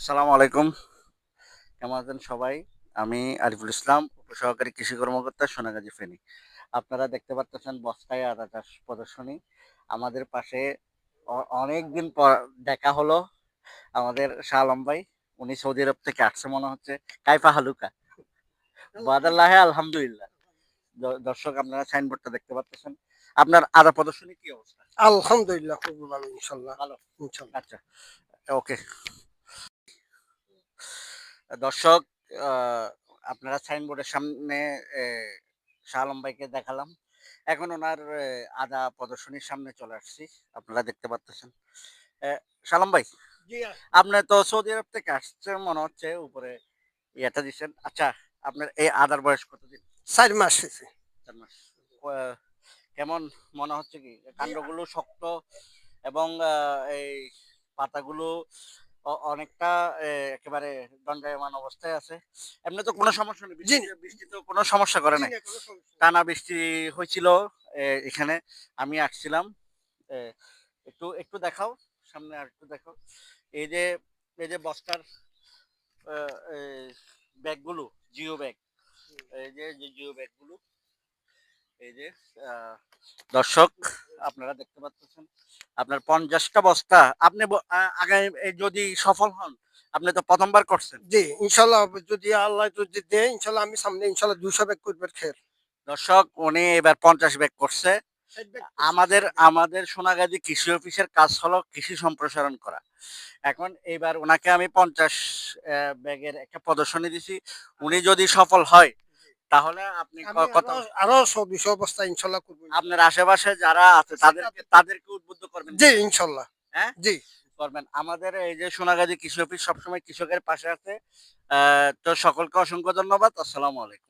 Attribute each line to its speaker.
Speaker 1: আসসালামু আলাইকুম। কেমন আছেন সবাই? আমি আরিফুল ইসলাম, উপসহকারী কৃষি কর্মকর্তা, সোনাগাজী, ফেনী। আপনারা দেখতে পারতেছেন বস্তায় আদা চাষ প্রদর্শনী। আমাদের পাশে অনেকদিন পর দেখা হলো আমাদের শাহ আলম ভাই। উনি সৌদি আরব থেকে আসছে মনে হচ্ছে। কাইফা হালুকা? বাদাল্লাহে আলহামদুলিল্লাহ। দর্শক আপনারা সাইনবোর্ডটা দেখতে পারতেছেন। আপনার আদা প্রদর্শনী কি অবস্থা?
Speaker 2: আলহামদুলিল্লাহ খুব ভালো ইনশাল্লাহ।
Speaker 1: ভালো?
Speaker 2: ইনশাল্লাহ।
Speaker 1: আচ্ছা, ওকে। দর্শক, আ আপনারা সাইনবোর্ডের সামনে শাহ আলম ভাইকে দেখালাম। এখন উনার আদা প্রদর্শনীর সামনে চলে আসছি। আপনারা দেখতে পারতেছেন। অ্যা শাহ আলম ভাই,
Speaker 2: জি,
Speaker 1: আপনি তো সৌদি আরব থেকে আসছেন মনে হচ্ছে, উপরে ইয়েটা দিছেন। আচ্ছা, আপনার এই আদার বয়স কতদিন?
Speaker 2: ৪ মাস হয়েছে।
Speaker 1: ৪ মাস। আ কেমন মনে হচ্ছে কি?
Speaker 2: জি,
Speaker 1: কান্ডগুলো শক্ত এবং এই পাতাগুলো অনেকটা একেবারে দণ্ডায়মান অবস্থায় আছে। এমনি তো কোনো সমস্যা নেই।
Speaker 2: জি,
Speaker 1: বৃষ্টি তো কোনো সমস্যা করে
Speaker 2: জি
Speaker 1: নাই।
Speaker 2: না কোনো সমস্যা নেই।
Speaker 1: টানা বৃষ্টি হয়েছিল এখানে। আমি আসছিলাম। এ একটু একটু দেখাও, সামনে আরেকটু দেখাও। এই যে বস্তার আ এ ব্যাগগুলো, জিও ব্যাগ। এই যে জিও ব্যাগগুলো, এই যে আ দর্শক আপনারা দেখতে পাচ্ছেন। আপনার ৫০ টা বস্তা আপনি আগামী যদি সফল হন, আপনি তো ১ম বার করছেন।
Speaker 2: জি, ইনশাল্লাহ যদি আল্লাহ যদি দেয় ইনশাল্লাহ আমি সামনে ইনশাল্লাহ ২০০ ব্যাগ করবার খের।
Speaker 1: দর্শক, উনি এবার ৫০ ব্যাগ করছে।
Speaker 2: ৬০ ব্যাগ করছি
Speaker 1: আমাদের
Speaker 2: ৬০ ব্যাগ।
Speaker 1: আমাদের সোনাগাজী কৃষি অফিসের কাজ হলো কৃষি সম্প্রসারণ করা। এখন এইবার উনাকে আমি ৫০ ব্যাগের একটা প্রদর্শনী দিছি। উনি যদি সফল হয়, তাহলে আপনি
Speaker 2: আমি
Speaker 1: কত
Speaker 2: আরো ২০০ বস্তা ইনশাল্লাহ করব
Speaker 1: আপনার
Speaker 2: ইনশাল্লাহ।
Speaker 1: আশেপাশে যারা আছে
Speaker 2: আছে তাদেরকে
Speaker 1: তাদেরকে উদ্বুদ্ধ করবেন
Speaker 2: জি,
Speaker 1: দিতে।
Speaker 2: ইনশাল্লাহ।
Speaker 1: হ্যাঁ?
Speaker 2: জি,
Speaker 1: করবেন। আমাদের এই যে সোনাগাজী কৃষি অফিস সবসময় কৃষকের পাশে আছে। তো সকলকে অসংখ্য ধন্যবাদ। আসসালামু আলাইকুম।